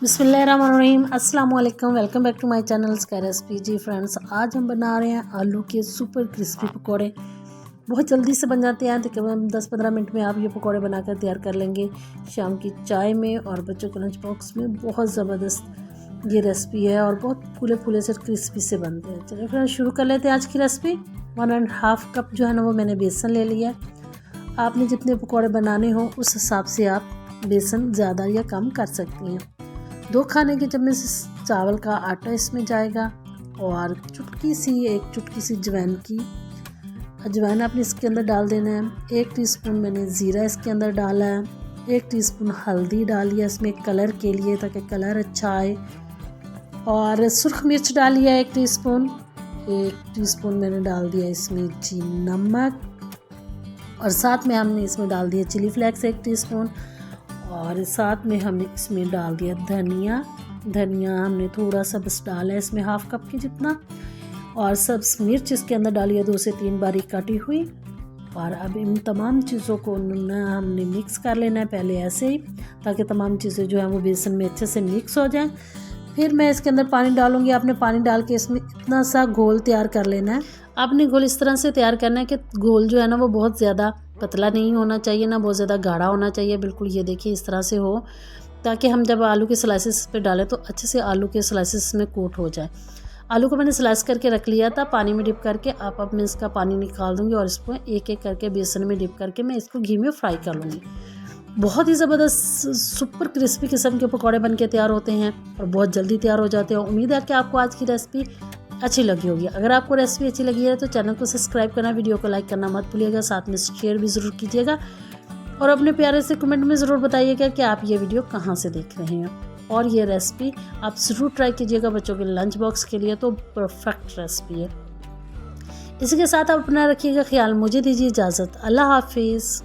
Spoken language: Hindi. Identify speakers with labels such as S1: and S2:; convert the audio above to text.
S1: बिस्मिल्लाहिर्रहमानिर्रहीम, अस्सलाम वालेकुम। Welcome back to my channel Sky Recipe. जी फ्रेंड्स, आज हम बना रहे हैं आलू के सुपर क्रिस्पी पकोड़े। बहुत जल्दी से बन जाते हैं, तकरीबन 10-15 मिनट में आप ये पकोड़े बनाकर तैयार कर लेंगे शाम की चाय में और बच्चों के लंच बॉक्स में। बहुत ज़बरदस्त ये रेसिपी है और बहुत फूले फूले से क्रिस्पी से बनते हैं। चलिए फ्रेंड्स, शुरू कर लेते हैं आज की रेसिपी। 1.5 कप जो है ना वो मैंने बेसन ले लिया। आपने जितने पकोड़े बनाने हो उस हिसाब से आप बेसन ज़्यादा या कम कर सकती हैं। 2 खाने के चम्मच चावल का आटा इसमें जाएगा और एक चुटकी सी अजवाइन आपने इसके अंदर डाल देना है। 1 टीस्पून मैंने ज़ीरा इसके अंदर डाला है। 1 टीस्पून हल्दी डाली है इसमें कलर के लिए, ताकि कलर अच्छा आए। और सुर्ख मिर्च डाली है 1 टीस्पून। 1 टीस्पून मैंने डाल दिया इसमें जी नमक, और साथ में हमने इसमें डाल दिया चिली फ्लेक्स 1 टीस्पून, और साथ में हमने इसमें डाल दिया धनिया हमने थोड़ा सा बस डाला है इसमें 1/2 कप के जितना। और सब्ज़ मिर्च इसके अंदर डाली है 2 से 3 बारीक काटी हुई। और अब इन तमाम चीज़ों को हमने मिक्स कर लेना है पहले ऐसे ही, ताकि तमाम चीज़ें जो हैं वो बेसन में अच्छे से मिक्स हो जाएं। फिर मैं इसके अंदर पानी डालूंगी। आपने पानी डाल के इसमें इतना सा घोल तैयार कर लेना है। आपने घोल इस तरह से तैयार करना है कि घोल जो है ना वो बहुत ज़्यादा पतला नहीं होना चाहिए, ना बहुत ज़्यादा गाढ़ा होना चाहिए। बिल्कुल ये देखिए इस तरह से हो, ताकि हम जब आलू के स्लाइसेस पे डालें तो अच्छे से आलू के स्लाइसेस में कोट हो जाए। आलू को मैंने स्लाइस करके रख लिया था पानी में डिप करके। अब मैं इसका पानी निकाल दूंगी और इसको एक एक करके बेसन में डिप करके मैं इसको घी में फ्राई कर लूँगी। बहुत ही ज़बरदस्त सुपर क्रिस्पी किस्म के पकौड़े बन के तैयार होते हैं और बहुत जल्दी तैयार हो जाते हैं। उम्मीद है कि आपको आज की रेसिपी अच्छी लगी होगी। अगर आपको रेसिपी अच्छी लगी है तो चैनल को सब्सक्राइब करना, वीडियो को लाइक करना मत भूलिएगा, साथ में शेयर भी ज़रूर कीजिएगा और अपने प्यारे से कमेंट में ज़रूर बताइएगा कि आप ये वीडियो कहाँ से देख रहे हैं। और ये रेसिपी आप ज़रूर ट्राई कीजिएगा बच्चों के लंच बॉक्स के लिए, तो परफेक्ट रेसिपी है। इसी के साथ आप अपना रखिएगा ख्याल। मुझे दीजिए इजाज़त। अल्लाह हाफिज़।